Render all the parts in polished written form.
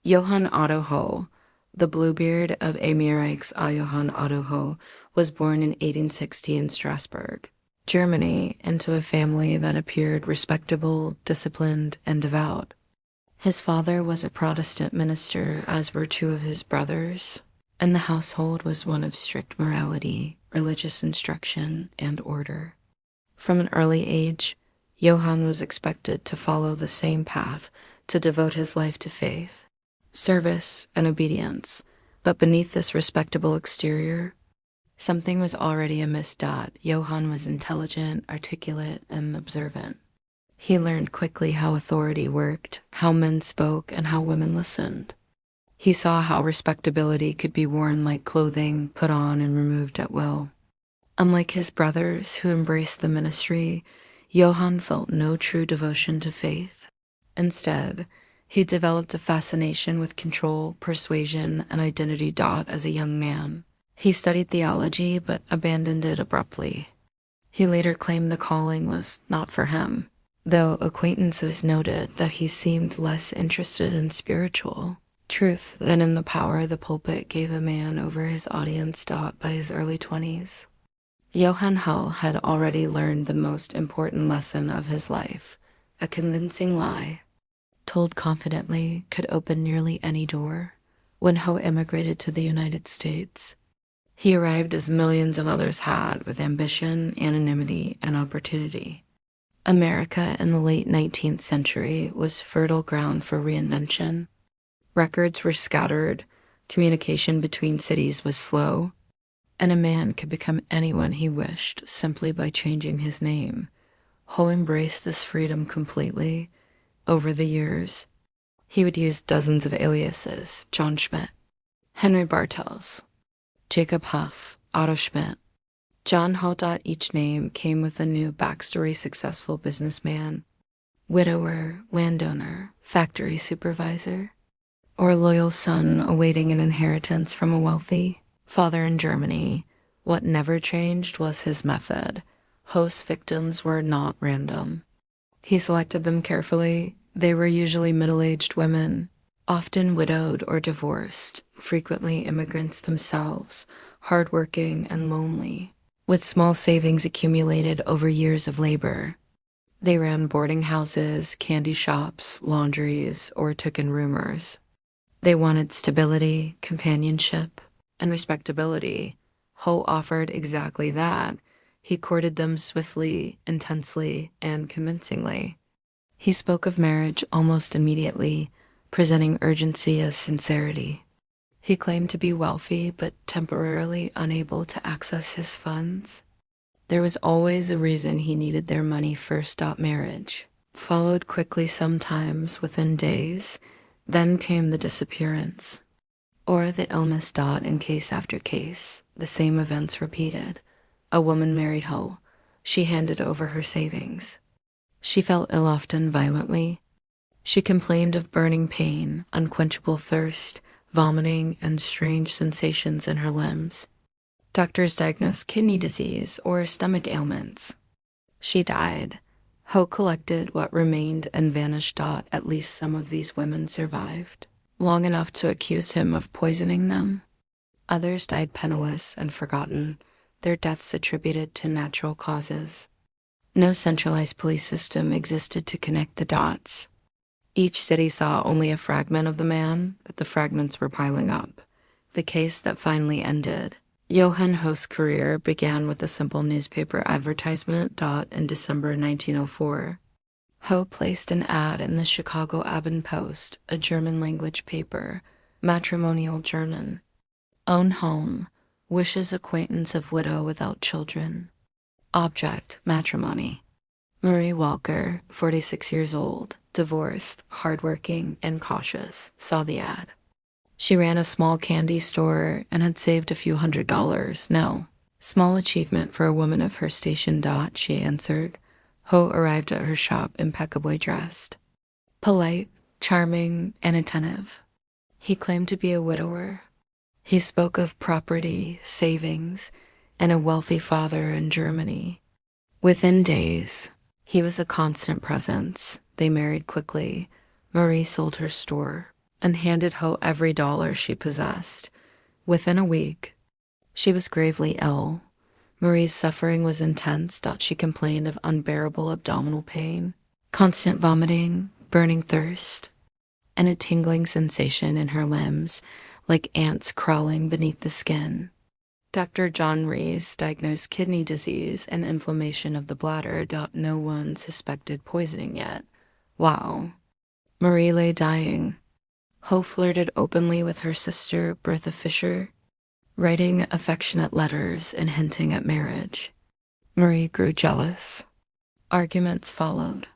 Johann Otto Ho, the Bluebeard of Emirichs Johann Otto Ho, was born in 1860 in Strasbourg, Germany, into a family that appeared respectable, disciplined, and devout. His father was a Protestant minister, as were two of his brothers, and the household was one of strict morality, religious instruction, and order. From an early age, Johann was expected to follow the same path, to devote his life to faith, service, and obedience, but beneath this respectable exterior, something was already amiss. Johann was intelligent, articulate, and observant. He learned quickly how authority worked, how men spoke, and how women listened. He saw how respectability could be worn like clothing, put on and removed at will. Unlike his brothers who embraced the ministry, Johann felt no true devotion to faith. Instead, he developed a fascination with control, persuasion, and identity. As a young man, he studied theology but abandoned it abruptly. He later claimed the calling was not for him, though acquaintances noted that he seemed less interested in spiritual truth than in the power the pulpit gave a man over his audience. By his early 20s, Johann Ho had already learned the most important lesson of his life. A convincing lie, told confidently, could open nearly any door. When Ho immigrated to the United States, he arrived as millions of others had, with ambition, anonymity, and opportunity. America in the late 19th century was fertile ground for reinvention. Records were scattered, communication between cities was slow, and a man could become anyone he wished simply by changing his name. Ho embraced this freedom completely. Over the years, he would use dozens of aliases: John Schmidt, Henry Bartels, Jacob Huff, Otto Schmidt, John Ho. Each name came with a new backstory: successful businessman, widower, landowner, factory supervisor, or loyal son awaiting an inheritance from a wealthy father in Germany. What never changed was his method. Ho's victims were not random. He selected them carefully. They were usually middle-aged women, often widowed or divorced, frequently immigrants themselves, hardworking and lonely, with small savings accumulated over years of labor. They ran boarding houses, candy shops, laundries, or took in roomers. They wanted stability, companionship, and respectability. Ho offered exactly that. He courted them swiftly, intensely, and convincingly. He spoke of marriage almost immediately, presenting urgency as sincerity. He claimed to be wealthy but temporarily unable to access his funds. There was always a reason he needed their money first. Marriage followed quickly, sometimes within days. Then came the disappearance, or the illness. In case after case, the same events repeated. A woman married Ho. She handed over her savings. She fell ill, often violently. She complained of burning pain, unquenchable thirst, vomiting, and strange sensations in her limbs. Doctors diagnosed kidney disease or stomach ailments. She died. Ho collected what remained and vanished. At least some of these women survived long enough to accuse him of poisoning them. Others died penniless and forgotten, their deaths attributed to natural causes. No centralized police system existed to connect the dots. Each city saw only a fragment of the man, but the fragments were piling up. The case that finally ended. Johann Ho's career began with a simple newspaper advertisement. In December 1904, Ho placed an ad in the Chicago Abendpost, a German-language paper, matrimonial German. Own home, wishes acquaintance of widow without children. Object, matrimony. Marie Walker, 46 years old, divorced, hardworking, and cautious, saw the ad. She ran a small candy store and had saved a few $100s. No, small achievement for a woman of her station. She answered. Ho arrived at her shop impeccably dressed, polite, charming, and attentive. He claimed to be a widower. He spoke of property, savings, and a wealthy father in Germany. Within days, he was a constant presence. They married quickly. Marie sold her store, and handed Ho every dollar she possessed. Within a week, she was gravely ill. Marie's suffering was intense. She complained of unbearable abdominal pain, constant vomiting, burning thirst, and a tingling sensation in her limbs, like ants crawling beneath the skin. Dr. John Rees diagnosed kidney disease and inflammation of the bladder. No one suspected poisoning yet. Wow. Marie lay dying. Ho flirted openly with her sister, Bertha Fisher, writing affectionate letters and hinting at marriage. Marie grew jealous. Arguments followed.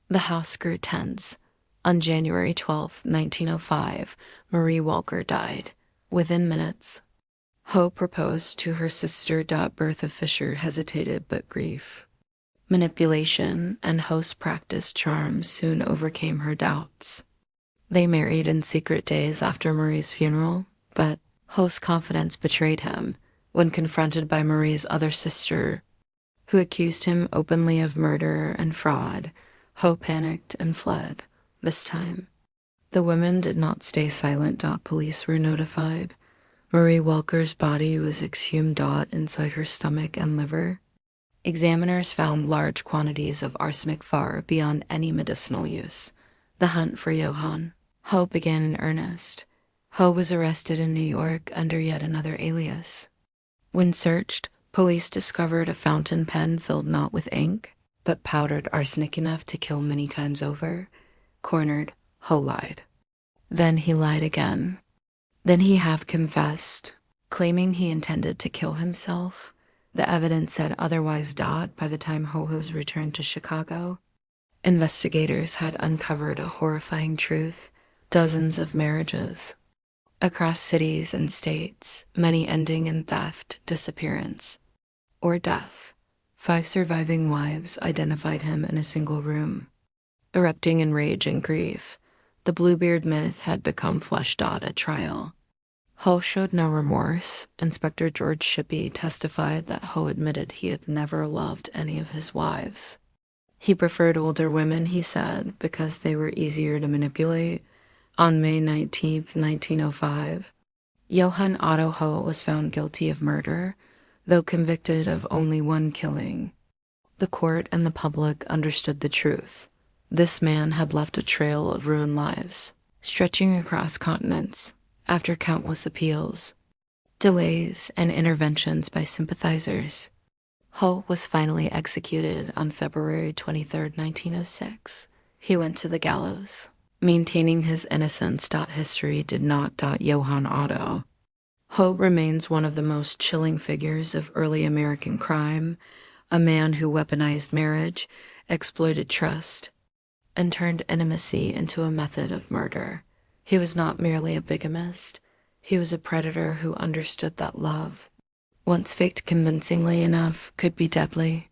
The house grew tense. On January 12, 1905, Marie Walker died. Within minutes, Ho proposed to her sister. Bertha Fisher hesitated, but grief, manipulation, and Ho's practiced charms soon overcame her doubts. They married in secret days after Marie's funeral, but Ho's confidence betrayed him when confronted by Marie's other sister, who accused him openly of murder and fraud. Ho panicked and fled. This time, the women did not stay silent. Police were notified. Marie Walker's body was exhumed. Inside her stomach and liver, examiners found large quantities of arsenic far beyond any medicinal use. The hunt for Johann, Ho, began in earnest. Ho was arrested in New York under yet another alias. When searched, police discovered a fountain pen filled not with ink, but powdered arsenic enough to kill many times over. Cornered, Ho lied. Then he lied again. Then he half confessed, claiming he intended to kill himself. The evidence said otherwise. By the time Ho was returned to Chicago, investigators had uncovered a horrifying truth. Dozens of marriages across cities and states, many ending in theft, disappearance, or death. 5 surviving wives identified him in a single room. Erupting in rage and grief, the Bluebeard myth had become fleshed out at trial. Ho showed no remorse. Inspector George Shippey testified that Ho admitted he had never loved any of his wives. He preferred older women, he said, because they were easier to manipulate. On May 19, 1905, Johann Otto Ho was found guilty of murder, though convicted of only 1 killing. The court and the public understood the truth. This man had left a trail of ruined lives, stretching across continents. After countless appeals, delays, and interventions by sympathizers, Ho was finally executed on February 23, 1906. He went to the gallows, maintaining his innocence. History did not. Johann Otto Ho remains one of the most chilling figures of early American crime, a man who weaponized marriage, exploited trust, and turned intimacy into a method of murder. He was not merely a bigamist. He was a predator who understood that love, once faked convincingly enough, could be deadly.